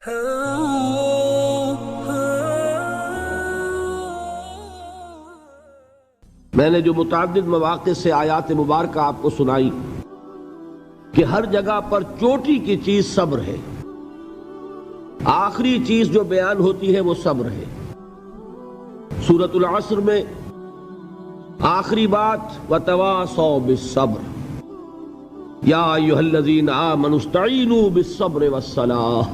میں نے جو متعدد مواقع سے آیات مبارکہ آپ کو سنائی کہ ہر جگہ پر چوٹی کی چیز صبر ہے، آخری چیز جو بیان ہوتی ہے وہ صبر ہے۔ سورۃ العصر میں آخری بات وَتَوَاصَوْا بِالصَّبْرِ یا ایھا الذین آمنوا استعینوا بالصبر والصلاۃ،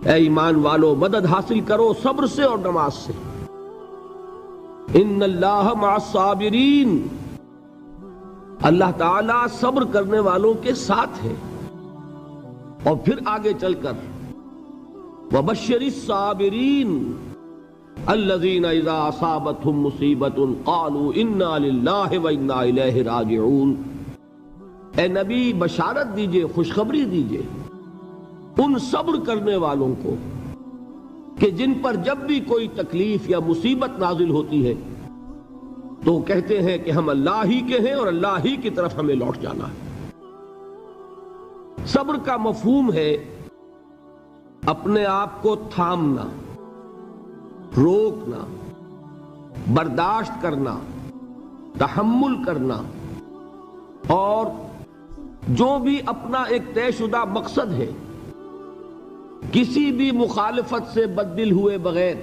اے ایمان والو مدد حاصل کرو صبر سے اور نماز سے۔ ان اللہ مع الصابرین، اللہ تعالیٰ صبر کرنے والوں کے ساتھ ہے۔ اور پھر آگے چل کر وبشر الصابرین الذین اذا اصابتهم مصیبۃ قالوا انا للہ وانا الیہ راجعون، اے نبی بشارت دیجئے، خوشخبری دیجئے ان صبر کرنے والوں کو کہ جن پر جب بھی کوئی تکلیف یا مصیبت نازل ہوتی ہے تو وہ کہتے ہیں کہ ہم اللہ ہی کے ہیں اور اللہ ہی کی طرف ہمیں لوٹ جانا ہے۔ صبر کا مفہوم ہے اپنے آپ کو تھامنا، روکنا، برداشت کرنا، تحمل کرنا، اور جو بھی اپنا ایک طے شدہ مقصد ہے کسی بھی مخالفت سے بددل ہوئے بغیر،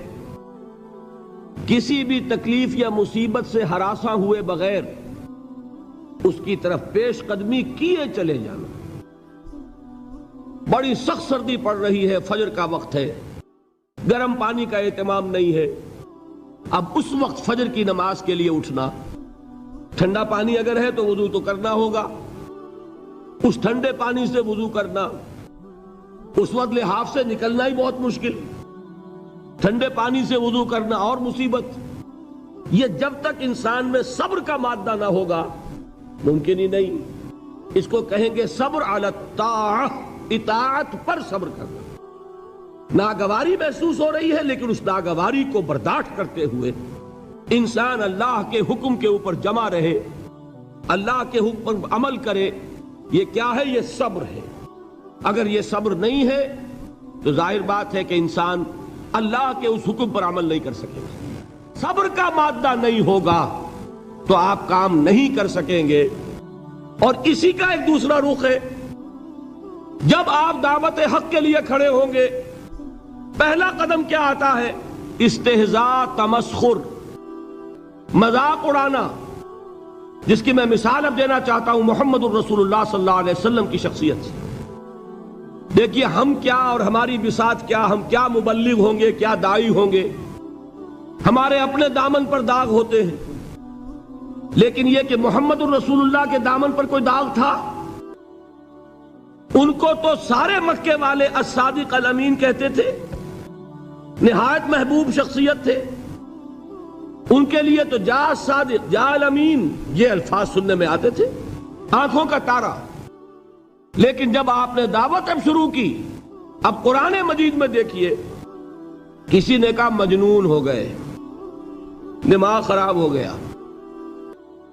کسی بھی تکلیف یا مصیبت سے ہراساں ہوئے بغیر اس کی طرف پیش قدمی کیے چلے جانا۔ بڑی سخت سردی پڑ رہی ہے، فجر کا وقت ہے، گرم پانی کا اہتمام نہیں ہے، اب اس وقت فجر کی نماز کے لیے اٹھنا، ٹھنڈا پانی اگر ہے تو وضو تو کرنا ہوگا، اس ٹھنڈے پانی سے وضو کرنا، اس وقت لحاف سے نکلنا ہی بہت مشکل، ٹھنڈے پانی سے وضو کرنا اور مصیبت۔ یہ جب تک انسان میں صبر کا مادہ نہ ہوگا ممکن ہی نہیں۔ اس کو کہیں گے صبر علی الطاعہ، اطاعت پر صبر کرنا۔ ناگواری محسوس ہو رہی ہے لیکن اس ناگواری کو برداشت کرتے ہوئے انسان اللہ کے حکم کے اوپر جمع رہے، اللہ کے حکم پر عمل کرے۔ یہ کیا ہے؟ یہ صبر ہے۔ اگر یہ صبر نہیں ہے تو ظاہر بات ہے کہ انسان اللہ کے اس حکم پر عمل نہیں کر سکے گا۔ صبر کا مادہ نہیں ہوگا تو آپ کام نہیں کر سکیں گے۔ اور اسی کا ایک دوسرا رخ ہے، جب آپ دعوت حق کے لیے کھڑے ہوں گے پہلا قدم کیا آتا ہے؟ استہزاء، تمسخر، مذاق اڑانا، جس کی میں مثال اب دینا چاہتا ہوں محمد الرسول اللہ صلی اللہ علیہ وسلم کی شخصیت سے۔ دیکھیے ہم کیا اور ہماری بساط کیا، ہم کیا مبلغ ہوں گے، کیا داعی ہوں گے، ہمارے اپنے دامن پر داغ ہوتے ہیں، لیکن یہ کہ محمد الرسول اللہ کے دامن پر کوئی داغ تھا؟ ان کو تو سارے مکے والے الصادق الامین کہتے تھے، نہایت محبوب شخصیت تھے، ان کے لیے تو جا صادق، جا الامین، یہ الفاظ سننے میں آتے تھے، آنکھوں کا تارا۔ لیکن جب آپ نے دعوت اب شروع کی، اب قرآن مجید میں دیکھیے کسی نے کہا مجنون ہو گئے، دماغ خراب ہو گیا،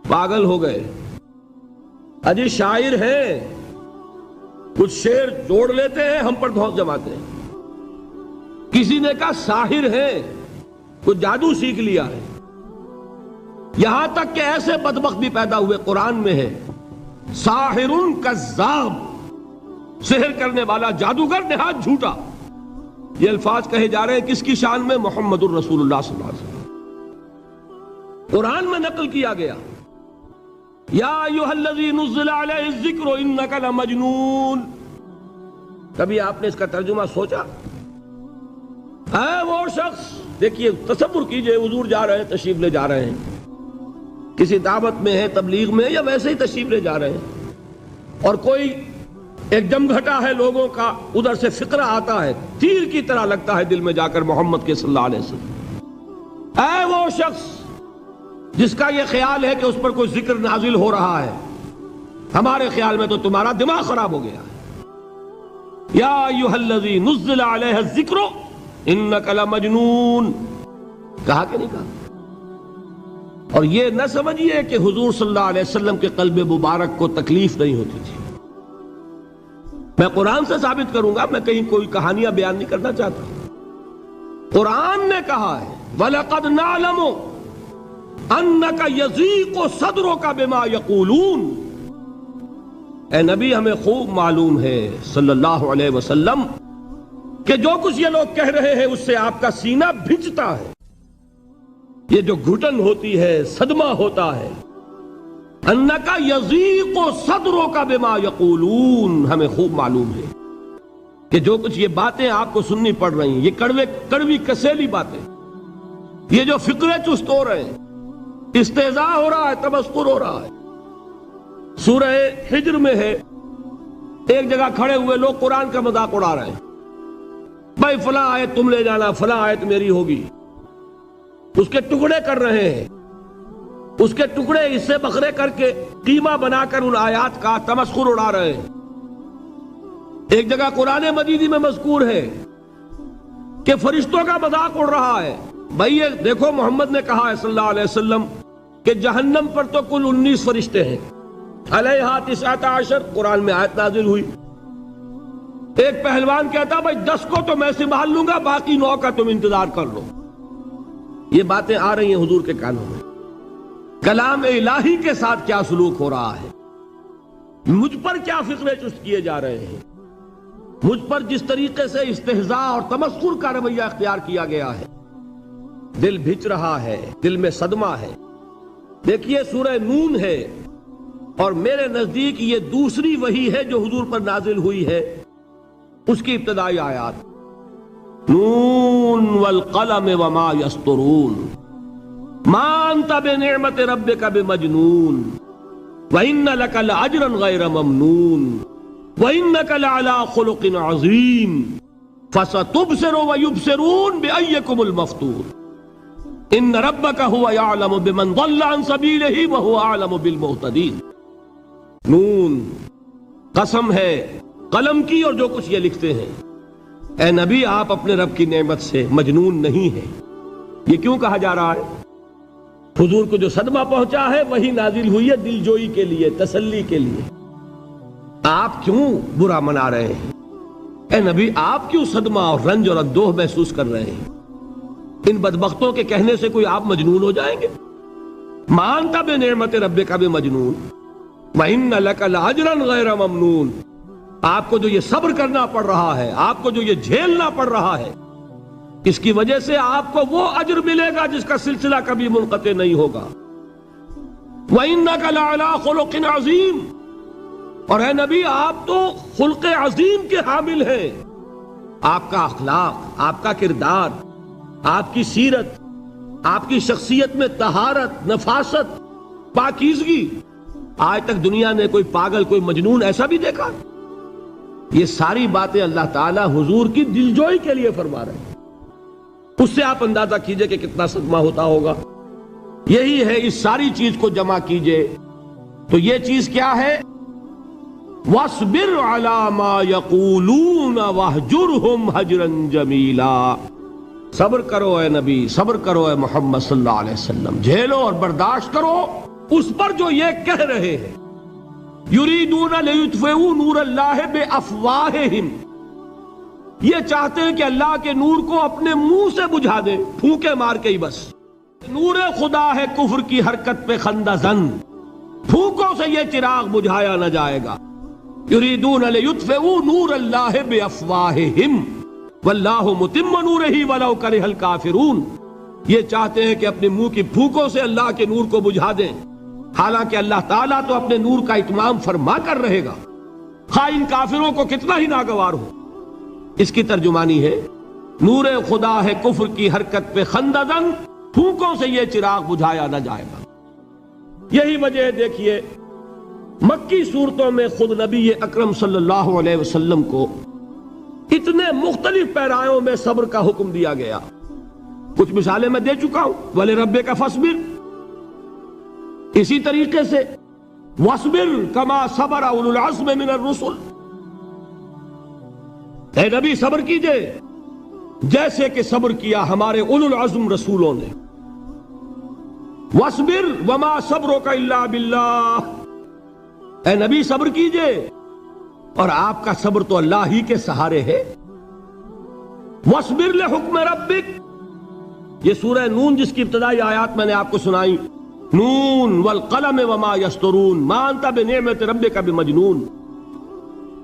پاگل ہو گئے، اجی شاعر ہیں، کچھ شعر جوڑ لیتے ہیں ہم پر دھوس جماتے ہیں۔ کسی نے کہا ساحر ہے، کچھ جادو سیکھ لیا ہے، یہاں تک کہ ایسے بدبخت بھی پیدا ہوئے، قرآن میں ہے ساحر کذاب، سحر کرنے والا جادوگر نہایت جھوٹا۔ یہ الفاظ کہے جا رہے ہیں کس کی شان میں؟ محمد الرسول اللہ صلی اللہ علیہ وسلم۔ قرآن میں نقل کیا گیا یا ایھا الذی نزل علیہ الذکر انک لمجنون۔ کبھی آپ نے اس کا ترجمہ سوچا؟ اے وہ شخص، دیکھیے تصور کیجئے حضور جا رہے ہیں، تشریف لے جا رہے ہیں، کسی دعوت میں ہے، تبلیغ میں، یا ویسے ہی تشریف لے جا رہے ہیں، اور کوئی ایک جمگھٹا ہے لوگوں کا، ادھر سے فقرہ آتا ہے، تیر کی طرح لگتا ہے دل میں جا کر محمد کے صلی اللہ علیہ وسلم۔ اے وہ شخص جس کا یہ خیال ہے کہ اس پر کوئی ذکر نازل ہو رہا ہے، ہمارے خیال میں تو تمہارا دماغ خراب ہو گیا ہے۔ یا ایھا الذی نزل علیہ الذکر انک لمجنون، کہا کہ نہیں کہا؟ اور یہ نہ سمجھیے کہ حضور صلی اللہ علیہ وسلم کے قلب مبارک کو تکلیف نہیں ہوتی تھی، میں قرآن سے ثابت کروں گا، میں کہیں کوئی کہانیاں بیان نہیں کرنا چاہتا. قرآن نے کہا ہے وَلَقَدْ نَعْلَمُ أَنَّكَ يَضِيقُ صَدْرُكَ بِمَا يَقُولُونَ. اے نبی ہمیں خوب معلوم ہے صلی اللہ علیہ وسلم کہ جو کچھ یہ لوگ کہہ رہے ہیں اس سے آپ کا سینہ بھجتا ہے، یہ جو گھٹن ہوتی ہے، صدمہ ہوتا ہے. أَنَّكَ يَضِيقُ صَدْرُكَ بِمَا يَقُولُونَ، ہمیں خوب معلوم ہے کہ جو کچھ یہ باتیں آپ کو سننی پڑ رہی ہیں، یہ کڑوی کسیلی باتیں، یہ جو فقرے چست ہو رہے ہیں، استہزاء ہو رہا ہے، تمسخر ہو رہا ہے. سورہ حجر میں ہے، ایک جگہ کھڑے ہوئے لوگ قرآن کا مذاق اڑا رہے ہیں. بھائی فلاں آیت تم لے جانا، فلاں آیت میری ہوگی. اس کے ٹکڑے کر رہے ہیں، اس کے ٹکڑے حصے بکھرے کر کے قیمہ بنا کر ان آیات کا تمسخر اڑا رہے ہیں. ایک جگہ قرآن مجید میں مذکور ہے کہ فرشتوں کا مذاق اڑ رہا ہے. بھائی یہ دیکھو محمد نے کہا ہے صلی اللہ علیہ وسلم کہ جہنم پر تو کل 19 فرشتے ہیں، علیہا 19 قرآن میں آیت نازل ہوئی. ایک پہلوان کہتا بھائی 10 کو تو میں سنبھال لوں گا، باقی 9 کا تم انتظار کر لو. یہ باتیں آ رہی ہیں حضور کے کانوں میں. کلام الہی کے ساتھ کیا سلوک ہو رہا ہے، مجھ پر کیا فقرے چست کیے جا رہے ہیں، مجھ پر جس طریقے سے استہزاء اور تمسخر کا رویہ اختیار کیا گیا ہے. دل بھج رہا ہے، دل میں صدمہ ہے. دیکھیے سورہ نون ہے، اور میرے نزدیک یہ دوسری وحی ہے جو حضور پر نازل ہوئی ہے. اس کی ابتدائی آیات نون والقلم وما یسطرون ما انت بنعمت ربک بمجنون وان لک لاجرا غیر ممنون وانک لعلی خلق عظیم فستبصر ویبصرون بأیکم المفتون ان ربک هو یعلم بمن ضل عن سبیلہ وهو اعلم بالمہتدین. نون قسم ہے قلم کی اور جو کچھ یہ لکھتے ہیں. اے نبی آپ اپنے رب کی نعمت سے مجنون نہیں ہیں. یہ کیوں کہا جا رہا ہے؟ حضور کو جو صدمہ پہنچا ہے وہی نازل ہوئی ہے دل جوئی کے لیے، تسلی کے لیے. آپ کیوں برا منا رہے ہیں؟ اے نبی آپ کیوں صدمہ اور رنج اور اندوہ محسوس کر رہے ہیں؟ ان بدبختوں کے کہنے سے کوئی آپ مجنون ہو جائیں گے؟ مانتا بے نعمت ربک بمجنون وَإِنَّ لَكَ لَأَجْرًا غَيْرَ مَمْنُونَ. آپ کو جو یہ صبر کرنا پڑ رہا ہے، آپ کو جو یہ جھیلنا پڑ رہا ہے، اس کی وجہ سے آپ کو وہ اجر ملے گا جس کا سلسلہ کبھی منقطع نہیں ہوگا. وَإِنَّكَ لَعَلَىٰ خُلُقٍ عَظِيمٍ، اور اے نبی آپ تو خلق عظیم کے حامل ہیں. آپ کا اخلاق، آپ کا کردار، آپ کی سیرت، آپ کی شخصیت میں طہارت، نفاست، پاکیزگی، آج تک دنیا نے کوئی پاگل، کوئی مجنون ایسا بھی دیکھا؟ یہ ساری باتیں اللہ تعالیٰ حضور کی دلجوئی کے لیے فرما رہے ہیں. اس سے آپ اندازہ کیجئے کہ کتنا صدمہ ہوتا ہوگا. یہی ہے، اس ساری چیز کو جمع کیجئے تو یہ چیز کیا ہے؟ وَاصْبِرْ عَلَىٰ مَا يَقُولُونَ وَاهْجُرْهُمْ هَجْرًا جَمِيلًا. صبر کرو اے نبی، صبر کرو اے محمد صلی اللہ علیہ وسلم، جھیلو اور برداشت کرو اس پر جو یہ کہہ رہے ہیں. یریدون لیطفئوا نور اللہ بافواہہم، یہ چاہتے ہیں کہ اللہ کے نور کو اپنے منہ سے بجھا دیں، پھونکے مار کے ہی بس. نور خدا ہے کفر کی حرکت پہ خندہ زن، پھونکوں سے یہ چراغ بجھایا نہ جائے گا. یریدون لیطفئوا نور اللہ بافواہہم واللہ متم نورہ ولو کرہ الکافرون. یہ چاہتے ہیں کہ اپنے منہ کی پھونکوں سے اللہ کے نور کو بجھا دیں، حالانکہ اللہ تعالیٰ تو اپنے نور کا اتمام فرما کر رہے گا، خواہ ان کافروں کو کتنا ہی ناگوار ہو. اس کی ترجمانی ہے نور خدا ہے کفر کی حرکت پہ خنددن، پھونکوں سے یہ چراغ بجھایا نہ جائے گا. یہی وجہ ہے دیکھیے مکی صورتوں میں خود نبی اکرم صلی اللہ علیہ وسلم کو اتنے مختلف پیرایوں میں صبر کا حکم دیا گیا. کچھ مثالیں میں دے چکا ہوں، وَلِرَبِّكَ فَاصْبِرْ، اسی طریقے سے وَاصْبِرْ كَمَا صَبَرَ أُولُو الْعَزْمِ مِنَ الرُّسُلِ، اے نبی صبر کیجئے جیسے کہ صبر کیا ہمارے اولو العزم رسولوں نے. وَاصْبِرْ وَمَا صَبْرُكَ إِلَّا بِاللَّهِ، اے نبی صبر کیجئے اور آپ کا صبر تو اللہ ہی کے سہارے ہے. وَاصْبِرْ لِحُکْمِ رَبِّكَ، یہ سورہ نون جس کی ابتدائی آیات میں نے آپ کو سنائی، نون والقلم وما یسطرون ما انت بنعمت ربک بمجنون،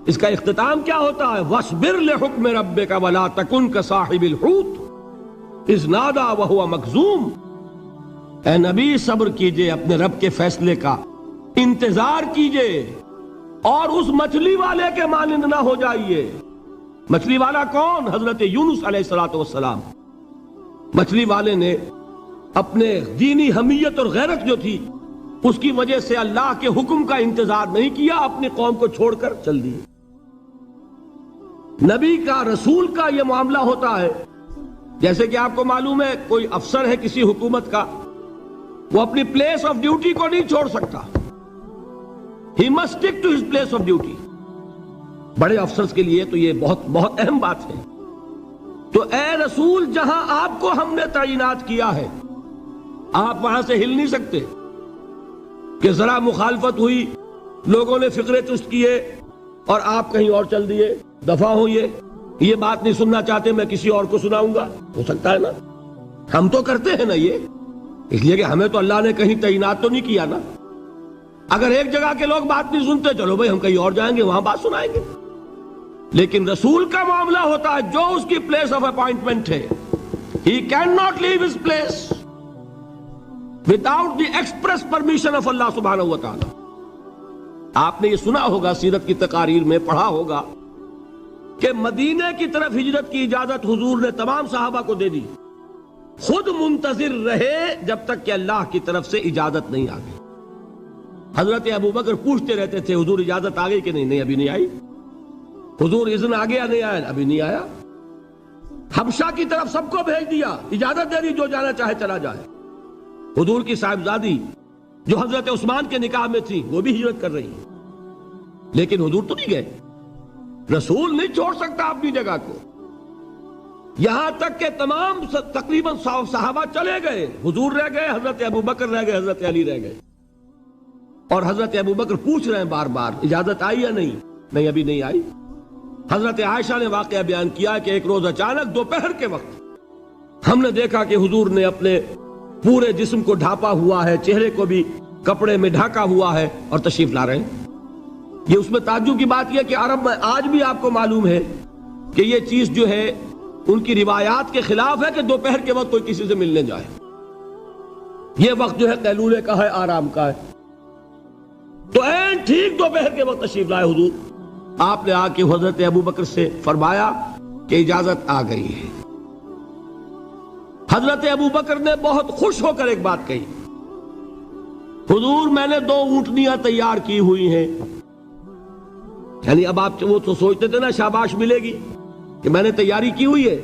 اس کا اختتام کیا ہوتا ہے؟ وَاصْبِرْ لِحُکْمِ رَبِّكَ وَلَا تَكُنْ كَصَاحِبِ الْحُوتِ اذ نَادَىٰ وَهُوَ مَكْظُومٌ. اے نبی صبر کیجئے اپنے رب کے فیصلے کا، انتظار کیجئے اور اس مچھلی والے کے مانند نہ ہو جائیے. مچھلی والا کون؟ حضرت یونس علیہ السلام. مچھلی والے نے اپنے دینی حمیت اور غیرت جو تھی اس کی وجہ سے اللہ کے حکم کا انتظار نہیں کیا، اپنی قوم کو چھوڑ کر چل دیے. نبی کا، رسول کا یہ معاملہ ہوتا ہے. جیسے کہ آپ کو معلوم ہے کوئی افسر ہے کسی حکومت کا، وہ اپنی پلیس آف ڈیوٹی کو نہیں چھوڑ سکتا. He must stick to his place of duty. بڑے افسرز کے لیے تو یہ بہت بہت اہم بات ہے. تو اے رسول، جہاں آپ کو ہم نے تعینات کیا ہے آپ وہاں سے ہل نہیں سکتے کہ ذرا مخالفت ہوئی، لوگوں نے فقرے چست کیے اور آپ کہیں اور چل دیے. دفعہ ہوئیے، یہ بات نہیں سننا چاہتے، میں کسی اور کو سناؤں گا. ہو سکتا ہے نا؟ ہم تو کرتے ہیں نا یہ، اس لیے کہ ہمیں تو اللہ نے کہیں تعینات تو نہیں کیا نا. اگر ایک جگہ کے لوگ بات نہیں سنتے، چلو بھائی ہم کہیں اور جائیں گے، وہاں بات سنائیں گے. لیکن رسول کا معاملہ ہوتا ہے جو اس کی پلیس آف اپوائنٹمنٹ ہے، he cannot leave his place without the express permission of Allah subhanahu wa ta'ala. آپ نے یہ سنا ہوگا، سیرت کی تقاریر میں پڑھا ہوگا کہ مدینے کی طرف ہجرت کی اجازت حضور نے تمام صحابہ کو دے دی، خود منتظر رہے جب تک کہ اللہ کی طرف سے اجازت نہیں آ گئی. حضرت ابو بکر پوچھتے رہتے تھے حضور اجازت آ گئی کہ نہیں؟ نہیں ابھی نہیں آئی. حضور اذن آ گیا؟ نہیں آیا. ابھی نہیں آیا. حبشہ کی طرف سب کو بھیج دیا، اجازت دے دی جو جانا چاہے چلا جائے. حضور کی صاحبزادی جو حضرت عثمان کے نکاح میں تھی وہ بھی ہجرت کر رہی ہیں، لیکن حضور تو نہیں گئے. رسول نہیں چھوڑ سکتا اپنی جگہ کو. یہاں تک کہ تمام تقریباً صحابہ چلے گئے، حضور رہ گئے، حضرت ابو بکر رہ گئے، حضرت علی رہ گئے. اور حضرت ابو بکر پوچھ رہے ہیں بار بار اجازت آئی یا نہیں؟ نہیں ابھی نہیں آئی. حضرت عائشہ نے واقعہ بیان کیا کہ ایک روز اچانک دوپہر کے وقت ہم نے دیکھا کہ حضور نے اپنے پورے جسم کو ڈھانپا ہوا ہے، چہرے کو بھی کپڑے میں ڈھانکا ہوا ہے اور تشریف لا رہے ہیں. یہ اس میں تعجب کی بات یہ کہ عرب میں آج بھی آپ کو معلوم ہے کہ یہ چیز جو ہے ان کی روایات کے خلاف ہے کہ دوپہر کے وقت کوئی کسی سے ملنے جائے. یہ وقت جو ہے قیلولے کا ہے، آرام کا ہے. تو این ٹھیک دوپہر کے وقت تشریف لائے حضور. آپ نے آ کے حضرت ابو بکر سے فرمایا کہ اجازت آ گئی ہے. حضرت ابو بکر نے بہت خوش ہو کر ایک بات کہی، حضور میں نے 2 اونٹنیاں تیار کی ہوئی ہیں. یعنی اب آپ وہ تو سوچتے تھے نا شاباش ملے گی کہ میں نے تیاری کی ہوئی ہے.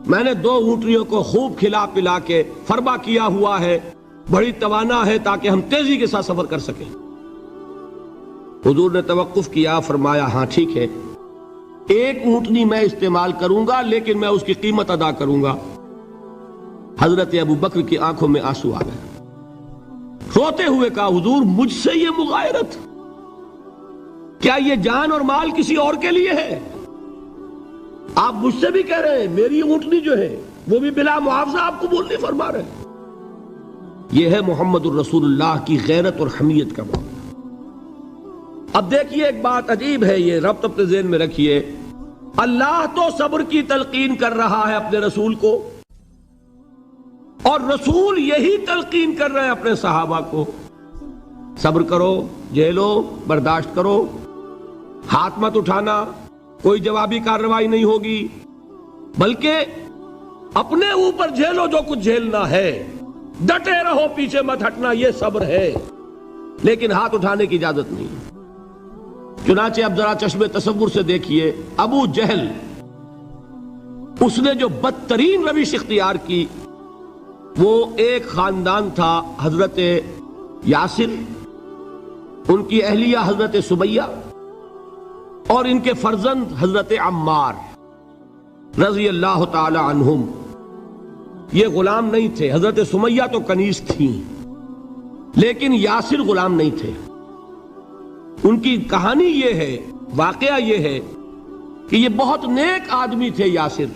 میں نے 2 اونٹنیوں کو خوب کھلا پلا کے فربا کیا ہوا ہے، بڑی توانا ہے تاکہ ہم تیزی کے ساتھ سفر کر سکیں. حضور نے توقف کیا، فرمایا ہاں ٹھیک ہے، 1 اونٹنی میں استعمال کروں گا لیکن میں اس کی قیمت ادا کروں گا. حضرت ابو بکر کی آنکھوں میں آنسو آ گئے. روتے ہوئے کہا حضور مجھ سے یہ مغایرت، کیا یہ جان اور مال کسی اور کے لیے ہے؟ آپ مجھ سے بھی کہہ رہے ہیں میری اونٹنی جو ہے وہ بھی بلا معاوضہ آپ قبول نہیں فرما رہے. یہ ہے محمد الرسول اللہ کی غیرت اور حمیت کا معاملہ. اب دیکھیے ایک بات عجیب ہے، یہ ربط اپنے ذہن میں رکھیے. اللہ تو صبر کی تلقین کر رہا ہے اپنے رسول کو، اور رسول یہی تلقین کر رہے ہیں اپنے صحابہ کو. صبر کرو، جھیلو، برداشت کرو، ہاتھ مت اٹھانا، کوئی جوابی کارروائی نہیں ہوگی، بلکہ اپنے اوپر جھیلو جو کچھ جھیلنا ہے، ڈٹے رہو، پیچھے مت ہٹنا، یہ صبر ہے. لیکن ہاتھ اٹھانے کی اجازت نہیں. چنانچہ اب ذرا چشم تصور سے دیکھیے، ابو جہل اس نے جو بدترین روش اختیار کی، وہ ایک خاندان تھا حضرت یاسر، ان کی اہلیہ حضرت سمیہ اور ان کے فرزند حضرت عمار رضی اللہ تعالی عنہم. یہ غلام نہیں تھے. حضرت سمیہ تو کنیز تھیں لیکن یاسر غلام نہیں تھے. ان کی کہانی یہ ہے، واقعہ یہ ہے کہ یہ بہت نیک آدمی تھے یاسر،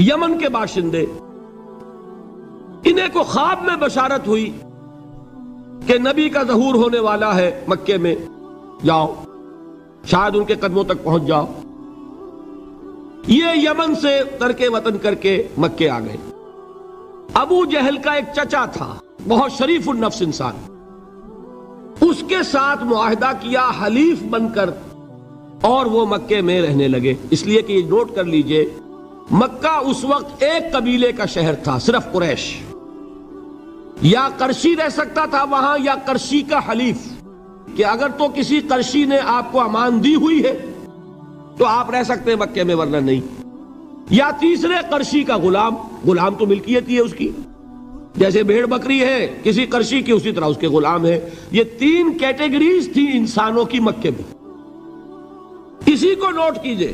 یمن کے باشندے. انہیں کو خواب میں بشارت ہوئی کہ نبی کا ظہور ہونے والا ہے مکے میں، جاؤ شاید ان کے قدموں تک پہنچ جاؤ. یہ یمن سے ترک وطن کر کے مکے آ گئے. ابو جہل کا ایک چچا تھا، بہت شریف النفس انسان، اس کے ساتھ معاہدہ کیا حلیف بن کر، اور وہ مکے میں رہنے لگے. اس لیے کہ یہ نوٹ کر لیجئے، مکہ اس وقت ایک قبیلے کا شہر تھا، صرف قریش. یا قرشی رہ سکتا تھا وہاں، یا قرشی کا حلیف، کہ اگر تو کسی قرشی نے آپ کو امان دی ہوئی ہے تو آپ رہ سکتے ہیں مکے میں، ورنہ نہیں. یا تیسرے قرشی کا غلام، غلام تو ملکیت ہی ہے اس کی، جیسے بھیڑ بکری ہے کسی قرشی کی، اسی طرح اس کے غلام ہے. یہ 3 کیٹیگریز تھی انسانوں کی مکے میں. اسی کو نوٹ کیجئے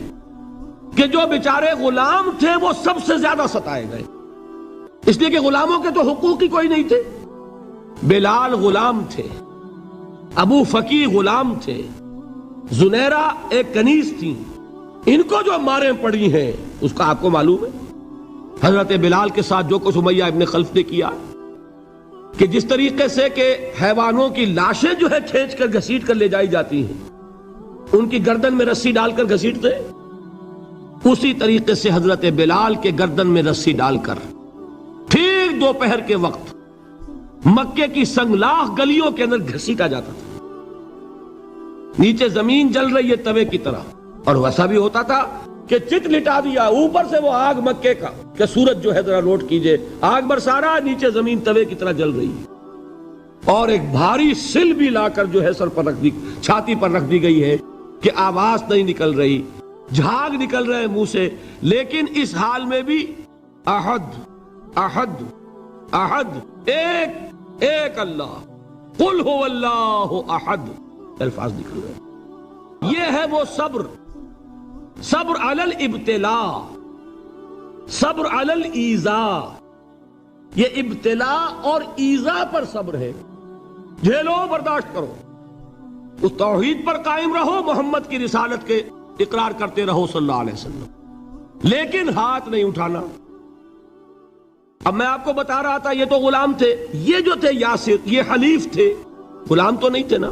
کہ جو بیچارے غلام تھے وہ سب سے زیادہ ستائے گئے، اس لیے کہ غلاموں کے تو حقوق ہی کوئی نہیں تھے. بلال غلام تھے، ابو فقی غلام تھے، زنیرہ ایک کنیز تھی. ان کو جو ماریں پڑی ہیں اس کا آپ کو معلوم ہے. حضرت بلال کے ساتھ جو کچھ امیہ ابن خلف نے کیا، کہ جس طریقے سے کہ حیوانوں کی لاشیں جو ہے کھینچ کر گھسیٹ کر لے جائی جاتی ہیں، ان کی گردن میں رسی ڈال کر گھسیٹتے، اسی طریقے سے حضرت بلال کے گردن میں رسی ڈال کر ٹھیک دوپہر کے وقت مکے کی سنگلاخ گلیوں کے اندر گھسیٹا جاتا تھا. نیچے زمین جل رہی ہے توے کی طرح، اور ویسا بھی ہوتا تھا کہ چت لٹا دیا، اوپر سے وہ آگ مکے کا، کہ سورج جو ہے ذرا نوٹ کیجئے، آگ برسا رہا، نیچے زمین توے کی طرح جل رہی ہے. اور ایک بھاری سل بھی لا کر جو ہے سر پر رکھ دی، چھاتی پر رکھ دی گئی ہے کہ آواز نہیں نکل رہی، جھاگ نکل رہے منہ سے. لیکن اس حال میں بھی احد احد احد، ایک ایک اللہ، قل هو اللہ احد، الفاظ نکل رہے. یہ ہے وہ صبر، صبر علی الابتلاء، صبر علی الایذاء. یہ ابتلاء اور ایذاء پر صبر ہے. جھیلو، برداشت کرو، اس توحید پر قائم رہو، محمد کی رسالت کے اقرار کرتے رہو صلی اللہ علیہ وسلم، لیکن ہاتھ نہیں اٹھانا. اب میں آپ کو بتا رہا تھا یہ تو غلام تھے، یہ جو تھے یاسر یہ حلیف تھے، غلام تو نہیں تھے نا.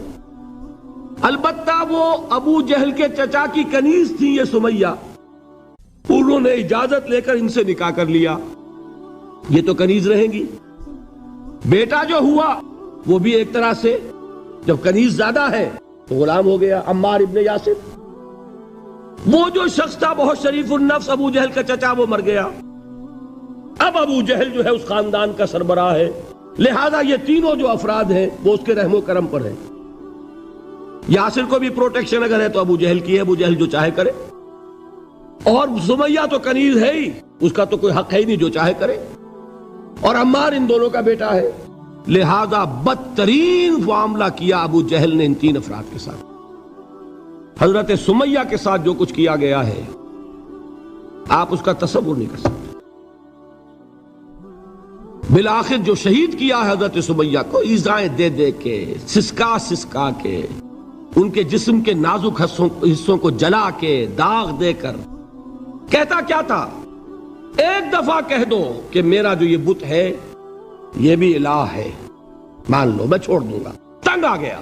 البتہ وہ ابو جہل کے چچا کی کنیز تھی یہ سمیہ، انہوں نے اجازت لے کر ان سے نکاح کر لیا. یہ تو کنیز رہیں گی. بیٹا جو ہوا وہ بھی ایک طرح سے، جب کنیز زیادہ ہے تو غلام ہو گیا، عمار ابن یاسر. وہ جو شخص تھا بہت شریف النفس ابو جہل کا چچا، وہ مر گیا. اب ابو جہل جو ہے اس خاندان کا سربراہ ہے، لہذا یہ تینوں جو افراد ہیں وہ اس کے رحم و کرم پر ہیں. یاسر کو بھی پروٹیکشن اگر ہے تو ابو جہل کی ہے، ابو جہل جو چاہے کرے. اور سمیہ تو کنیز ہے ہی، اس کا تو کوئی حق ہے ہی نہیں، جو چاہے کرے. اور عمار ان دونوں کا بیٹا ہے، لہذا بدترین معاملہ کیا ابو جہل نے ان 3 افراد کے ساتھ. حضرت سمیہ کے ساتھ جو کچھ کیا گیا ہے آپ اس کا تصور نہیں کر سکتے. بالآخر جو شہید کیا ہے حضرت سمیہ کو، ایذائیں دے دے کے، سسکا سسکا کے، ان کے جسم کے نازک حصوں کو جلا کے، داغ دے کر. کہتا کیا تھا؟ ایک دفعہ کہہ دو کہ میرا جو یہ بت ہے یہ بھی الہ ہے، مان لو میں چھوڑ دوں گا. تنگ آ گیا،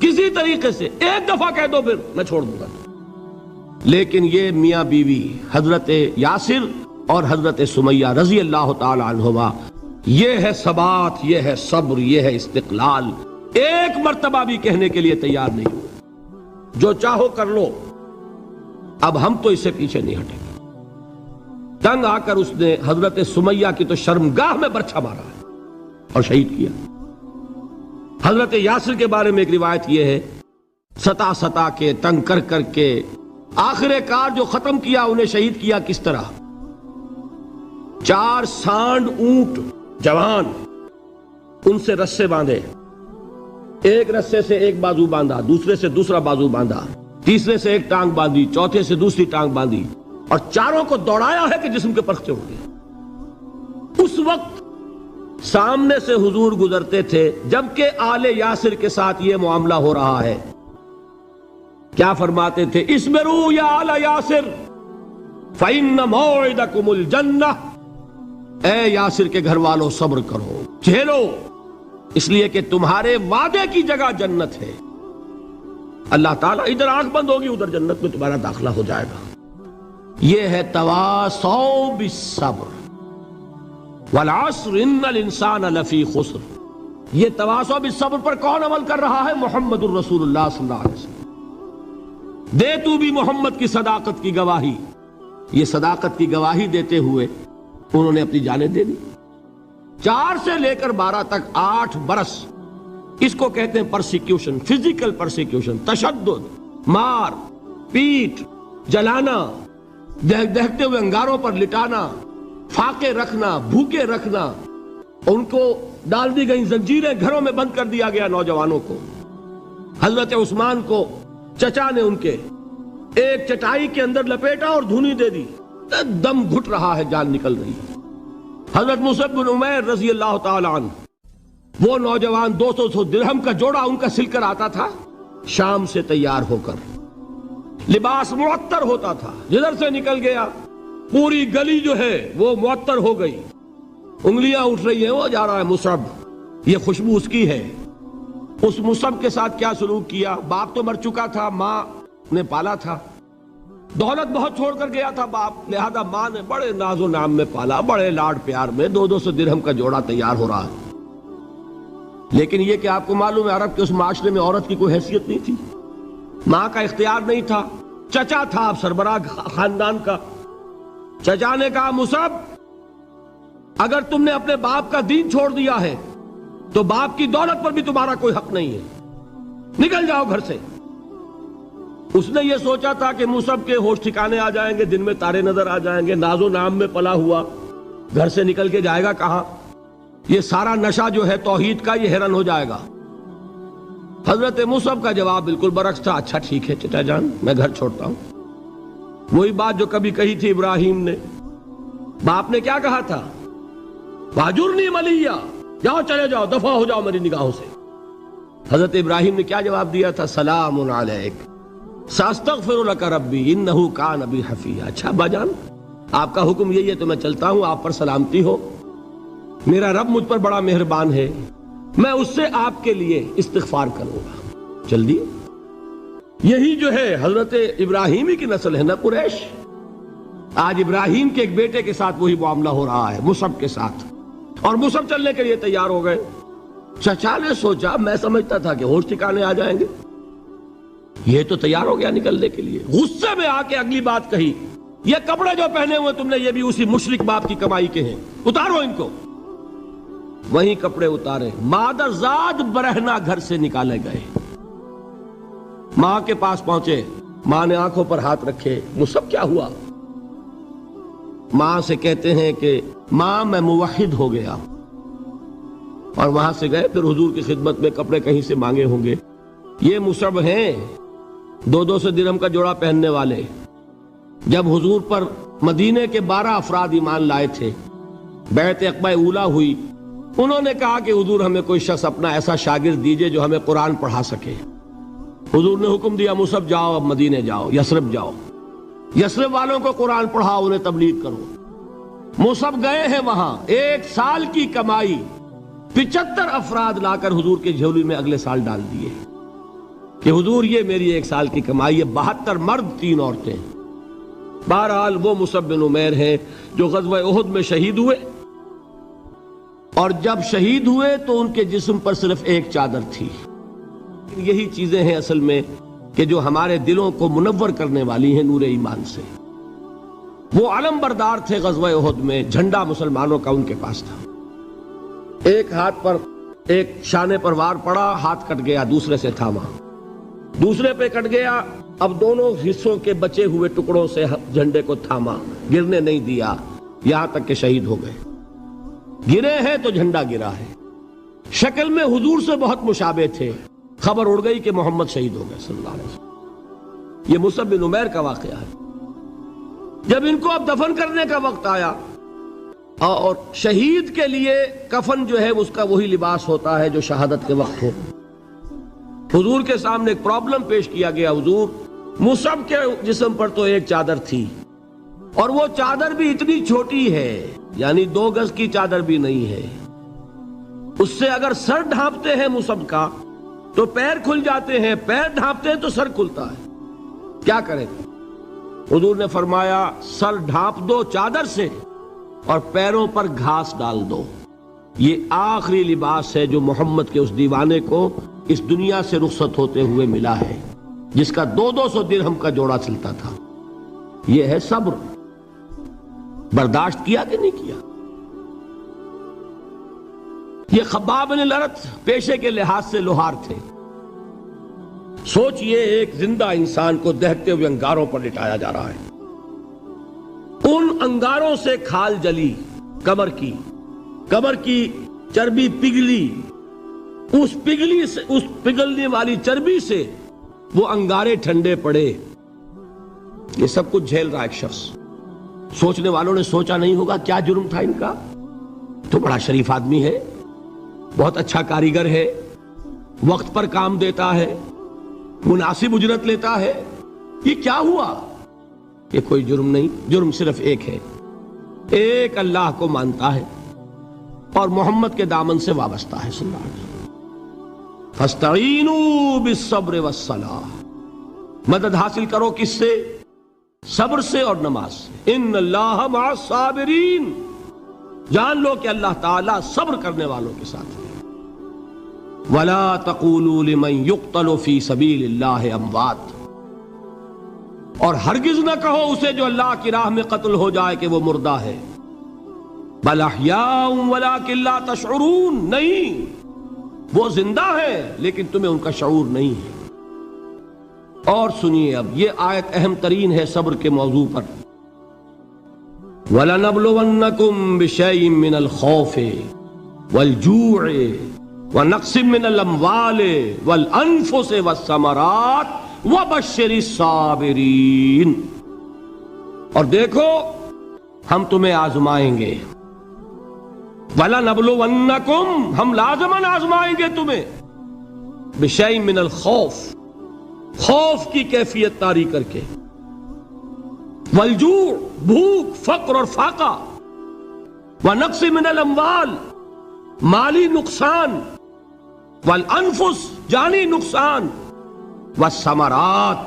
کسی طریقے سے ایک دفعہ کہہ دو پھر میں چھوڑ دوں گا. لیکن یہ میاں بیوی حضرت یاسر اور حضرت سمیہ رضی اللہ تعالی عنہما، یہ ہے ثبات، یہ ہے صبر، یہ ہے استقلال. ایک مرتبہ بھی کہنے کے لیے تیار نہیں ہوئے، جو چاہو کر لو، اب ہم تو اس سے پیچھے نہیں ہٹیں گے. تنگ آ کر اس نے حضرت سمیہ کی تو شرمگاہ میں برچھا مارا ہے اور شہید کیا. حضرت یاسر کے بارے میں ایک روایت یہ ہے، ستا ستا کے، تنگ کر کر کے، آخر کار جو ختم کیا انہیں شہید کیا کس طرح؟ 4 سانڈ اونٹ جوان، ان سے رسے باندھے، ایک رسے سے ایک بازو باندھا، دوسرے سے دوسرا بازو باندھا، تیسرے سے ایک ٹانگ باندھی، چوتھے سے دوسری ٹانگ باندھی، اور چاروں کو دوڑایا ہے کہ جسم کے پرخچے اڑ گئے. اس وقت سامنے سے حضور گزرتے تھے جبکہ آل یاسر کے ساتھ یہ معاملہ ہو رہا ہے. کیا فرماتے تھے؟ اسبروا یا آل یاسر فإن موعدکم الجنہ، اے یاسر کے گھر والوں صبر کرو، جھیلو، اس لیے کہ تمہارے وعدے کی جگہ جنت ہے۔ اللہ تعالیٰ ادھر آنکھ بند ہوگی ادھر جنت میں تمہارا داخلہ ہو جائے گا۔ یہ ہے تواصوا بالصبر، والعصر ان الانسان لفی خسر۔ یہ تواصوا بالصبر پر کون عمل کر رہا ہے؟ محمد الرسول اللہ صلی اللہ علیہ وسلم۔ دے تو بھی محمد کی صداقت کی گواہی۔ یہ صداقت کی گواہی دیتے ہوئے انہوں نے اپنی جانیں دے دی۔ 4 سے لے کر 12 تک 8 برس، اس کو کہتے ہیں پرسیکیوشن، فزیکل پرسیکیوشن، تشدد، مار پیٹ، جلانا، دہتے ہوئے انگاروں پر لٹانا، فاقے رکھنا، بھوکے رکھنا، ان کو ڈال دی گئی زنجیریں، گھروں میں بند کر دیا گیا نوجوانوں کو۔ حضرت عثمان کو چچا نے ان کے ایک چٹائی کے اندر لپیٹا اور دھونی دے دی، دم گھٹ رہا ہے، جان نکل رہی ہے۔ حضرت مصعب بن عمیر رضی اللہ تعالی عنہ، وہ نوجوان 200 درہم کا جوڑا ان کا سل کر آتا تھا شام سے تیار ہو کر، لباس معطر ہوتا تھا، جدھر سے نکل گیا پوری گلی جو ہے وہ معطر ہو گئی، انگلیاں اٹھ رہی ہیں، وہ جا رہا ہے مصعب، یہ خوشبو اس کی ہے۔ اس مصعب کے ساتھ کیا سلوک کیا؟ باپ تو مر چکا تھا، ماں نے پالا تھا، دولت بہت چھوڑ کر گیا تھا باپ، لہذا ماں نے بڑے ناز و نام میں پالا، بڑے لاڈ پیار میں، 200 درہم کا جوڑا تیار ہو رہا ہے۔ لیکن یہ کہ آپ کو معلوم ہے عرب کے اس معاشرے میں عورت کی کوئی حیثیت نہیں تھی، ماں کا اختیار نہیں تھا، چچا تھا آپ سربراہ خاندان کا۔ چچا نے کہا مصعب اگر تم نے اپنے باپ کا دین چھوڑ دیا ہے تو باپ کی دولت پر بھی تمہارا کوئی حق نہیں ہے، نکل جاؤ گھر سے۔ اس نے یہ سوچا تھا کہ مصعب کے ہوش ٹھکانے آ جائیں گے، دن میں تارے نظر آ جائیں گے، ناز و نام میں پلا ہوا گھر سے نکل کے جائے گا کہاں؟ یہ سارا نشہ جو ہے توحید کا یہ ہرن ہو جائے گا۔ حضرت مصعب کا جواب بالکل برعکس تھا، اچھا ٹھیک ہے چچا جان، میں گھر چھوڑتا ہوں۔ وہی بات جو کبھی کہی تھی ابراہیم نے، باپ نے کیا کہا تھا؟ واجرنی ملیہ، جاؤ چلے جاؤ، دفع ہو جاؤ میری نگاہوں سے۔ حضرت ابراہیم نے کیا جواب دیا تھا؟ سلام علیک ساستغفر لک ربی انہ کان بی حفیہ۔ اچھا ابا جان، آپ کا حکم یہی ہے تو میں چلتا ہوں، آپ پر سلامتی ہو، میرا رب مجھ پر بڑا مہربان ہے، میں اس سے آپ کے لیے استغفار کروں گا۔ جلدی، یہی جو ہے حضرت ابراہیمی کی نسل ہے نا قریش۔ آج ابراہیم کے ایک بیٹے کے ساتھ وہی معاملہ ہو رہا ہے مصعب کے ساتھ، اور مصعب چلنے کے لیے تیار ہو گئے۔ چچا نے سوچا، میں سمجھتا تھا کہ ہوش ٹھکانے آ جائیں گے، یہ تو تیار ہو گیا نکلنے کے لیے۔ غصے میں آ کے اگلی بات کہی، یہ کپڑے جو پہنے ہوئے تم نے یہ بھی اسی مشرک باپ کی کمائی کے ہیں، اتارو ان کو۔ وہیں کپڑے اتارے، مادر زاد برہنہ گھر سے نکالے گئے۔ ماں کے پاس پہنچے، ماں نے آنکھوں پر ہاتھ رکھے، مصعب کیا ہوا؟ ماں سے کہتے ہیں کہ ماں میں موحد ہو گیا، اور وہاں سے گئے، پھر حضور کی خدمت میں کپڑے کہیں سے مانگے ہوں گے۔ یہ مصعب ہیں 200 درہم کا جوڑا پہننے والے۔ جب حضور پر مدینے کے 12 افراد ایمان لائے تھے، بیعت عقبہ اولیٰ ہوئی، انہوں نے کہا کہ حضور ہمیں کوئی شخص اپنا ایسا شاگرد دیجئے جو ہمیں قرآن پڑھا سکے۔ حضور نے حکم دیا مصعب جاؤ، اب مدینے جاؤ، یثرب جاؤ، یثرب والوں کو قرآن پڑھاؤ، انہیں تبلیغ کرو۔ مصعب گئے ہیں وہاں، 1 سال کی کمائی 75 افراد لا کر حضور کے جھولی میں اگلے سال ڈال دیے کہ حضور یہ میری 1 سال کی کمائی ہے، 72 مرد 3 عورتیں۔ بہرحال وہ مصعب بن عمیر ہیں جو غزوہ احد میں شہید ہوئے، اور جب شہید ہوئے تو ان کے جسم پر صرف ایک چادر تھی۔ یہی چیزیں ہیں اصل میں کہ جو ہمارے دلوں کو منور کرنے والی ہیں نور ایمان سے۔ وہ علم بردار تھے غزوہ احد میں، جھنڈا مسلمانوں کا ان کے پاس تھا۔ ایک ہاتھ پر ایک شانے پر وار پڑا، ہاتھ کٹ گیا، دوسرے سے تھاما، دوسرے پہ کٹ گیا، اب دونوں حصوں کے بچے ہوئے ٹکڑوں سے جھنڈے کو تھاما، گرنے نہیں دیا، یہاں تک کہ شہید ہو گئے۔ گرے ہیں تو جھنڈا گرا ہے۔ شکل میں حضور سے بہت مشابہ تھے، خبر اڑ گئی کہ محمد شہید ہو گئے صلی اللہ علیہ وسلم۔ یہ مصعب بن عمیر کا واقعہ ہے۔ جب ان کو اب دفن کرنے کا وقت آیا، اور شہید کے لیے کفن جو ہے اس کا وہی لباس ہوتا ہے جو شہادت کے وقت ہو، حضور کے سامنے ایک پرابلم پیش کیا گیا، حضور مصعب کے جسم پر تو ایک چادر تھی، اور وہ چادر بھی اتنی چھوٹی ہے، یعنی 2 گز کی چادر بھی نہیں ہے۔ اس سے اگر سر ڈھانپتے ہیں مصعب کا تو پیر کھل جاتے ہیں، پیر ڈھانپتے ہیں تو سر کھلتا ہے، کیا کریں؟ حضور نے فرمایا سر ڈھانپ دو چادر سے اور پیروں پر گھاس ڈال دو۔ یہ آخری لباس ہے جو محمد کے اس دیوانے کو اس دنیا سے رخصت ہوتے ہوئے ملا ہے، جس کا 200 درہم کا جوڑا چلتا تھا۔ یہ ہے صبر۔ برداشت کیا کہ نہیں کیا؟ یہ خباب بن الارت پیشے کے لحاظ سے لوہار تھے۔ سوچئے ایک زندہ انسان کو دہتے ہوئے انگاروں پر لٹایا جا رہا ہے، ان انگاروں سے کھال جلی، کمر کی چربی پگھلی، اس پگھلنے والی چربی سے وہ انگارے ٹھنڈے پڑے۔ یہ سب کچھ جھیل رہا ایک شخص۔ سوچنے والوں نے سوچا نہیں ہوگا کیا جرم تھا ان کا؟ تو بڑا شریف آدمی ہے، بہت اچھا کاریگر ہے، وقت پر کام دیتا ہے، مناسب اجرت لیتا ہے، یہ کیا ہوا؟ یہ کوئی جرم نہیں، جرم صرف ایک ہے، ایک اللہ کو مانتا ہے اور محمد کے دامن سے وابستہ ہے صلی اللہ علیہ وسلم۔ فاستعینوا بالصبر والصلاۃ، مدد حاصل کرو کس سے؟ صبر سے اور نماز سے۔ ان اللہ مع الصابرین، جان لو کہ اللہ تعالیٰ صبر کرنے والوں کے ساتھ ہے۔ وَلَا تَقُولُوا لِمَنْ يُقْتَلُ فِي سَبِيلِ اللَّهِ أَمْوَاتٌ، اور ہرگز نہ کہو اسے جو اللہ کی راہ میں قتل ہو جائے کہ وہ مردہ ہے۔ بَلْ أَحْيَاءٌ وَلَكِنْ لَا تَشْعُرُونَ، نہیں، وہ زندہ ہے لیکن تمہیں ان کا شعور نہیں ہے۔ اور سنیے اب یہ آیت اہم ترین ہے صبر کے موضوع پر۔ وَلَنَبْلُوَنَّكُمْ بِشَيْءٍ مِّنَ الْخَوْفِ وَالْجُوعِ وَنَقْصٍ مِّنَ الْأَمْوَالِ وَالْأَنفُسِ وَالثَّمَرَاتِ وَبَشِّرِ الصَّابِرِينَ، اور دیکھو ہم تمہیں آزمائیں گے۔ وَلَنَبْلُوَنَّكُمْ، ہم لازماً آزمائیں گے تمہیں، بِشَيْءٍ مِّنَ الْخَوْفِ، خوف کی کیفیت طاری کر کے، والجوع، بھوک، فقر اور فاقہ، ونقص من الاموال، مالی نقصان، والانفس، جانی نقصان، والثمرات،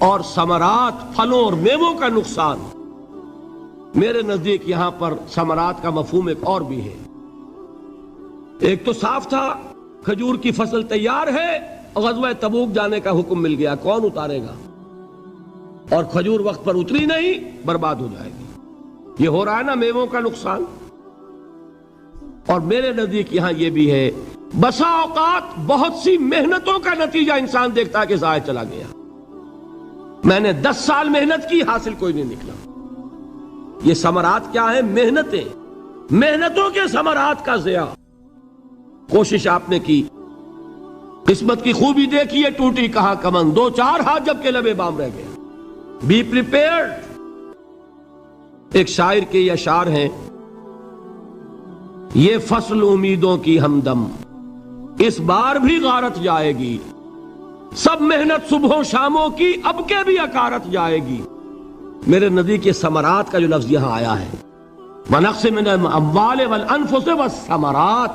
اور ثمرات، پھلوں اور میووں کا نقصان۔ میرے نزدیک یہاں پر ثمرات کا مفہوم ایک اور بھی ہے۔ ایک تو صاف تھا کھجور کی فصل تیار ہے، غزوہ تبوک جانے کا حکم مل گیا، کون اتارے گا؟ اور کھجور وقت پر اتری نہیں، برباد ہو جائے گی۔ یہ ہو رہا ہے نا میووں کا نقصان۔ اور میرے نزدیک یہاں یہ بھی ہے، بسا اوقات بہت سی محنتوں کا نتیجہ انسان دیکھتا ہے کہ ضائع چلا گیا، میں نے 10 سال محنت کی، حاصل کوئی نہیں نکلا۔ یہ ثمرات کیا ہیں؟ محنتیں، محنتوں کے ثمرات کا ضیاع۔ کوشش آپ نے کی، قسمت کی خوبی دیکھیے، ٹوٹی کہاں کمن، 2-4 ہاتھ جب کے لبے بام رہ گئے۔ Be prepared. ایک شاعر کے یہ اشعار ہیں، یہ فصل امیدوں کی ہمدم، اس بار بھی غارت جائے گی، سب محنت صبحوں شاموں کی اب کے بھی اکارت جائے گی۔ میرے نزدیک یہ ثمرات کا جو لفظ یہاں آیا ہے، وَنَقْصٍ مِّنَ الْأَمْوَالِ وَالْأَنفُسِ وَالثَّمَرَاتِ،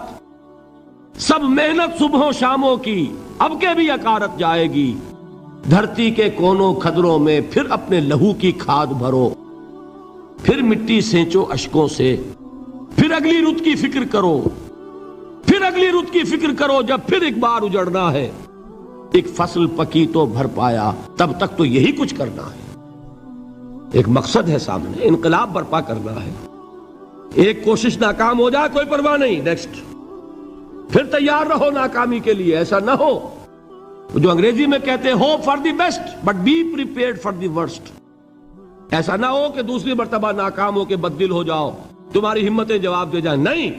سب محنت صبحوں شاموں کی اب کے بھی اکارت جائے گی۔ دھرتی کے کونوں کھدروں میں پھر اپنے لہو کی کھاد بھرو، پھر مٹی سینچو اشکوں سے، پھر اگلی رت کی فکر کرو، پھر اگلی رت کی فکر کرو، جب پھر ایک بار اجڑنا ہے۔ ایک فصل پکی تو بھر پایا، تب تک تو یہی کچھ کرنا ہے۔ ایک مقصد ہے سامنے، انقلاب برپا کرنا ہے۔ ایک کوشش ناکام ہو جائے کوئی پرواہ نہیں، نیکسٹ، پھر تیار رہو ناکامی کے لیے۔ ایسا نہ ہو جو انگریزی میں کہتے ہیں hope for the best but be prepared for the worst. ایسا نہ ہو کہ دوسری مرتبہ ناکام ہو کے بددل ہو جاؤ، تمہاری ہمتیں جواب دے جائیں، نہیں،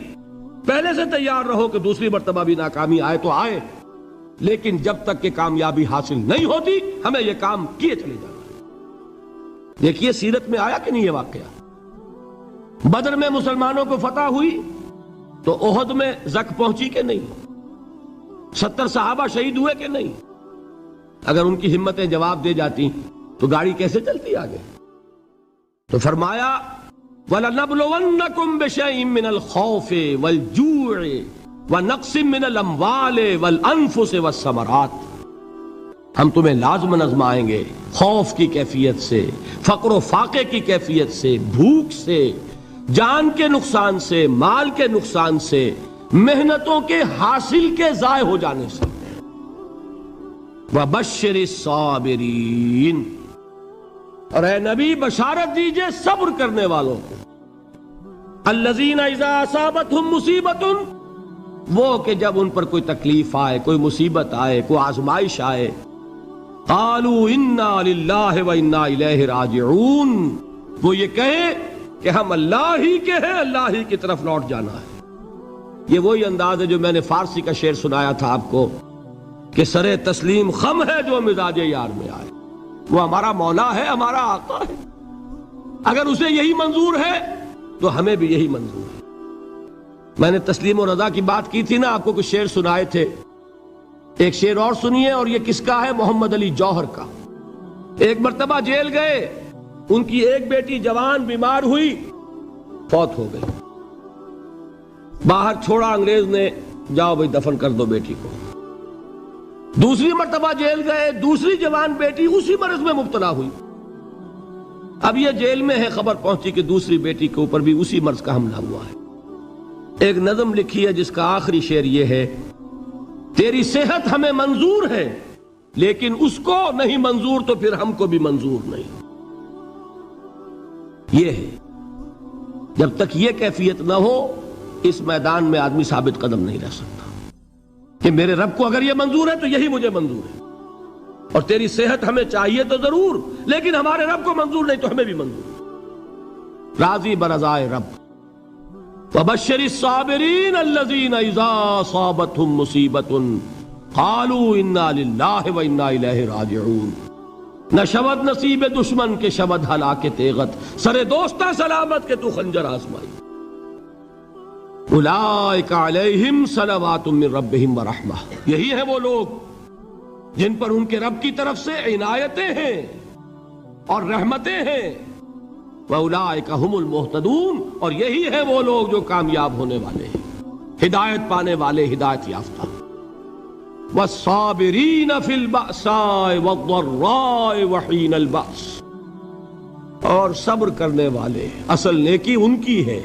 پہلے سے تیار رہو کہ دوسری مرتبہ بھی ناکامی آئے تو آئے، لیکن جب تک کہ کامیابی حاصل نہیں ہوتی ہمیں یہ کام کیے چلے جانا ہے۔ دیکھیے سیرت میں آیا کہ نہیں یہ واقعہ؟ بدر میں مسلمانوں کو فتح ہوئی تو احد میں زک پہنچی کہ نہیں؟ 70 صحابہ شہید ہوئے کہ نہیں؟ اگر ان کی ہمتیں جواب دے جاتی تو گاڑی کیسے چلتی آگے؟ تو فرمایا وَلَنَبْلُوَنَّكُمْ بِشَيْءٍ مِّنَ الْخَوْفِ وَالْجُوعِ وَنَقْصٍ مِّنَ الْأَمْوَالِ وَالْأَنفُسِ وَالثَّمَرَاتِ، ہم تمہیں لازماً آزمائیں گے خوف کی کیفیت سے، فقر و فاقے کی کیفیت سے، بھوک سے، جان کے نقصان سے، مال کے نقصان سے، محنتوں کے حاصل کے ضائع ہو جانے سے۔ وَبَشِّرِ الصَّابِرِينَ، اور اے نبی بشارت دیجئے صبر کرنے والوں کو، الَّذِينَ إِذَا أَصَابَتْهُمْ مُصِيبَةٌ، وہ کہ جب ان پر کوئی تکلیف آئے، کوئی مصیبت آئے، کوئی آزمائش آئے، قَالُوا إِنَّا لِلَّهِ وَإِنَّا إِلَيْهِ رَاجِعُونَ، وہ یہ کہیں کہ ہم اللہ ہی کے ہیں، اللہ ہی کی طرف لوٹ جانا ہے۔ یہ وہی انداز ہے جو میں نے فارسی کا شعر سنایا تھا آپ کو کہ سرے تسلیم خم ہے جو مزاج یار میں آئے، وہ ہمارا مولا ہے، ہمارا آقا ہے، اگر اسے یہی منظور ہے تو ہمیں بھی یہی منظور ہے۔ میں نے تسلیم و رضا کی بات کی تھی نا، آپ کو کچھ شعر سنائے تھے، ایک شعر اور سنیے، اور یہ کس کا ہے؟ محمد علی جوہر کا۔ ایک مرتبہ جیل گئے، ان کی ایک بیٹی جوان بیمار ہوئی، فوت ہو گئی، باہر چھوڑا انگریز نے، جاؤ بھائی دفن کر دو بیٹی کو۔ دوسری مرتبہ جیل گئے، دوسری جوان بیٹی اسی مرض میں مبتلا ہوئی، اب یہ جیل میں ہے، خبر پہنچی کہ دوسری بیٹی کے اوپر بھی اسی مرض کا حملہ ہوا ہے۔ ایک نظم لکھی ہے جس کا آخری شعر یہ ہے، تیری صحت ہمیں منظور ہے لیکن اس کو نہیں منظور تو پھر ہم کو بھی منظور نہیں۔ یہ ہے، جب تک یہ کیفیت نہ ہو اس میدان میں آدمی ثابت قدم نہیں رہ سکتا کہ میرے رب کو اگر یہ منظور ہے تو یہی مجھے منظور ہے، اور تیری صحت ہمیں چاہیے تو ضرور لیکن ہمارے رب کو منظور نہیں تو ہمیں بھی منظور۔ راضی برضائے رب۔ وَبَشِّرِ الصَّابِرِينَ الَّذِينَ إِذَا أَصَابَتْهُمْ مُصِيبَةٌ قَالُوا إِنَّا لِلَّهِ وَإِنَّا إِلَيْهِ رَاجِعُونَ، نہ شود نصیب دشمن کے شود ہلاک تیغت، سر دوستہ سلامت کے تو خنجر آزمائی۔ اولئک علیہم صلوات من ربہم ورحمہ، یہی ہے وہ لوگ جن پر ان کے رب کی طرف سے عنایتیں ہیں اور رحمتیں ہیں۔ وَأُولَئِكَ هُمُ الْمُهْتَدُونَ، اور یہی ہے وہ لوگ جو کامیاب ہونے والے ہیں، ہدایت پانے والے، ہدایت یافتہ۔ وَالصَّابِرِينَ فِي الْبَأْسَاءِ وَالضَّرَّاءِ وَحِينَ الْبَأْسِ، اور صبر کرنے والے، اصل نیکی ان کی ہے،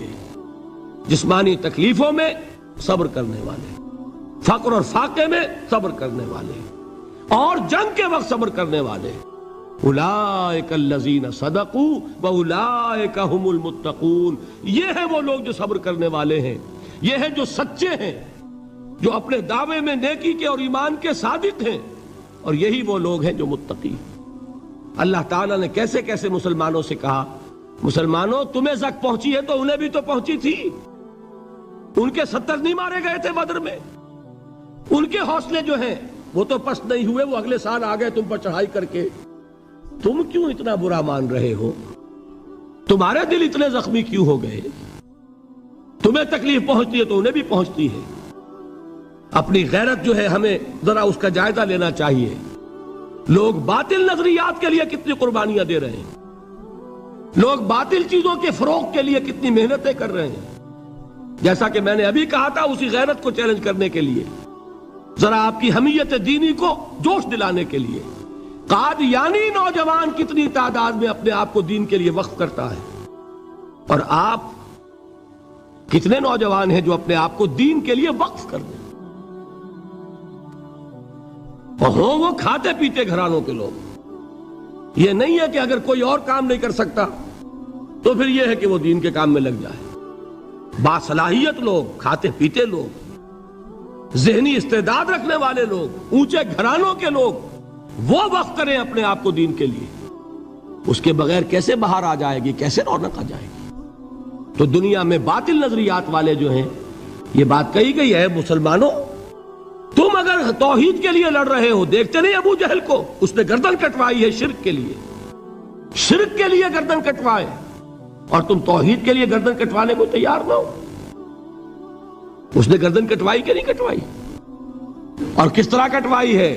جسمانی تکلیفوں میں صبر کرنے والے، فقر اور فاقے میں صبر کرنے والے، اور جنگ کے وقت صبر کرنے والے۔ اولئک الذین صدقوا واولئک هم المتقون، یہ ہے وہ لوگ جو صبر کرنے والے ہیں، یہ ہے جو سچے ہیں، جو اپنے دعوے میں نیکی کے اور ایمان کے صادق ہیں، اور یہی وہ لوگ ہیں جو متقی۔ اللہ تعالیٰ نے کیسے کیسے مسلمانوں سے کہا، مسلمانوں تمہیں زک پہنچی ہے تو انہیں بھی تو پہنچی تھی، ان کے 70 نہیں مارے گئے تھے بدر میں، ان کے حوصلے جو ہیں وہ تو پست نہیں ہوئے، وہ اگلے سال آ گئے تم پر چڑھائی کر کے، تم کیوں اتنا برا مان رہے ہو؟ تمہارے دل اتنے زخمی کیوں ہو گئے؟ تمہیں تکلیف پہنچتی ہے تو انہیں بھی پہنچتی ہے۔ اپنی غیرت جو ہے ہمیں ذرا اس کا جائزہ لینا چاہیے۔ لوگ باطل نظریات کے لیے کتنی قربانیاں دے رہے ہیں، لوگ باطل چیزوں کے فروغ کے لیے کتنی محنتیں کر رہے ہیں۔ جیسا کہ میں نے ابھی کہا تھا، اسی غیرت کو چیلنج کرنے کے لیے، ذرا آپ کی حمیت دینی کو جوش دلانے کے لیے، قادیانی نوجوان کتنی تعداد میں اپنے آپ کو دین کے لیے وقف کرتا ہے، اور آپ کتنے نوجوان ہیں جو اپنے آپ کو دین کے لیے وقف کر دیں، اور ہوں وہ کھاتے پیتے گھرانوں کے لوگ۔ یہ نہیں ہے کہ اگر کوئی اور کام نہیں کر سکتا تو پھر یہ ہے کہ وہ دین کے کام میں لگ جائے۔ باصلاحیت لوگ، کھاتے پیتے لوگ، ذہنی استعداد رکھنے والے لوگ، اونچے گھرانوں کے لوگ، وہ وقف کریں اپنے آپ کو دین کے لیے، اس کے بغیر کیسے باہر آ جائے گی، کیسے رونق آ جائے گی؟ تو دنیا میں باطل نظریات والے جو ہیں، یہ بات کہی گئی ہے، مسلمانوں تم اگر توحید کے لیے لڑ رہے ہو، دیکھتے نہیں ابو جہل کو، اس نے گردن کٹوائی ہے شرک کے لیے، شرک کے لیے گردن کٹوائے، اور تم توحید کے لیے گردن کٹوانے کو تیار نہ ہو۔ اس نے گردن کٹوائی کہ نہیں کٹوائی؟ اور کس طرح کٹوائی ہے؟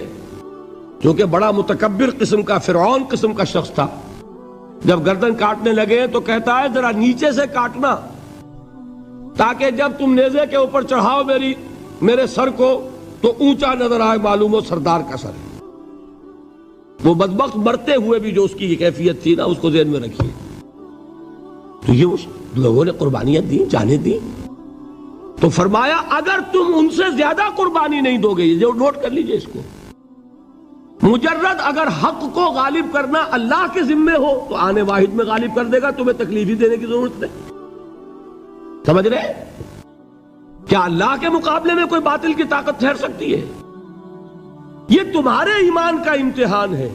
چونکہ بڑا متکبر قسم کا، فرعون قسم کا شخص تھا، جب گردن کاٹنے لگے تو کہتا ہے ذرا نیچے سے کاٹنا تاکہ جب تم نیزے کے اوپر چڑھاؤ میرے سر کو تو اونچا نظر آئے، معلوم ہو سردار کا سر ہے۔ وہ بدبخت مرتے ہوئے بھی جو اس کی یہ کیفیت تھی نا، اس کو ذہن میں رکھیے۔ تو یہ اس لوگوں نے قربانیاں دی، جانیں دی، تو فرمایا اگر تم ان سے زیادہ قربانی نہیں دو گے، یہ جو نوٹ کر لیجئے اس کو، مجرد اگر حق کو غالب کرنا اللہ کے ذمے ہو تو آنے واحد میں غالب کر دے گا، تمہیں تکلیف ہی دینے کی ضرورت نہیں۔ سمجھ رہے؟ کیا اللہ کے مقابلے میں کوئی باطل کی طاقت ٹھہر سکتی ہے؟ یہ تمہارے ایمان کا امتحان ہے،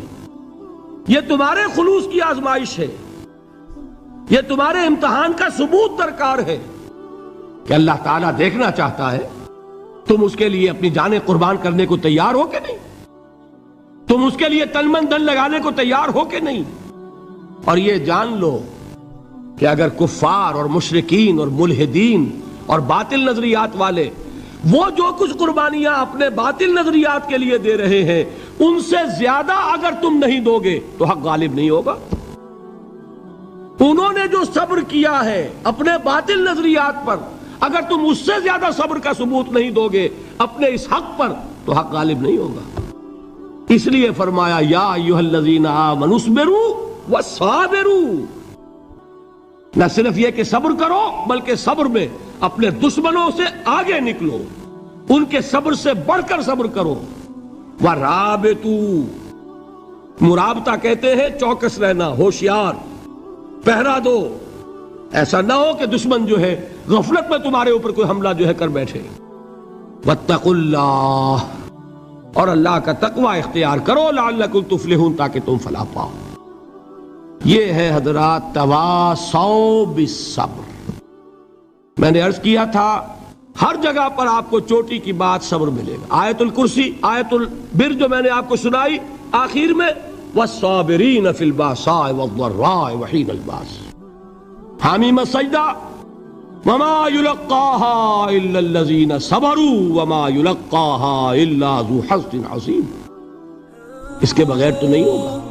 یہ تمہارے خلوص کی آزمائش ہے، یہ تمہارے امتحان کا ثبوت درکار ہے کہ اللہ تعالیٰ دیکھنا چاہتا ہے تم اس کے لیے اپنی جانیں قربان کرنے کو تیار ہو کہ نہیں، تم اس کے لیے تن من دھن لگانے کو تیار ہو کہ نہیں۔ اور یہ جان لو کہ اگر کفار اور مشرکین اور ملحدین اور باطل نظریات والے وہ جو کچھ قربانیاں اپنے باطل نظریات کے لیے دے رہے ہیں، ان سے زیادہ اگر تم نہیں دو گے تو حق غالب نہیں ہوگا۔ انہوں نے جو صبر کیا ہے اپنے باطل نظریات پر، اگر تم اس سے زیادہ صبر کا ثبوت نہیں دو گے اپنے اس حق پر تو حق غالب نہیں ہوگا۔ اس لیے فرمایا یا ایھا الذین آمنوا اصبروا وصابروا، نہ صرف یہ کہ صبر کرو بلکہ صبر میں اپنے دشمنوں سے آگے نکلو، ان کے صبر سے بڑھ کر صبر کرو۔ وَرَابِطُوا، مرابطہ کہتے ہیں چوکس رہنا، ہوشیار، پہرا دو، ایسا نہ ہو کہ دشمن جو ہے غفلت میں تمہارے اوپر کوئی حملہ جو ہے کر بیٹھے۔ وَاتَّقُوا اللَّهَ، اور اللہ کا تقوی اختیار کرو، لعلکم تفلحون، تاکہ تم فلاح پاؤ۔ یہ ہے حضرات تواصوا بالصبر۔ میں نے عرض کیا تھا ہر جگہ پر آپ کو چوٹی کی بات صبر ملے گا۔ آیت الکرسی، آیت البر جو میں نے آپ کو سنائی آخر میں، والصابرین فی الباساء والضراء وحین الباس، حامیم سجدہ، وما یلقاها الا الذین صبروا وما یلقاها الا ذو حظ عظیم، اس کے بغیر تو نہیں ہوگا۔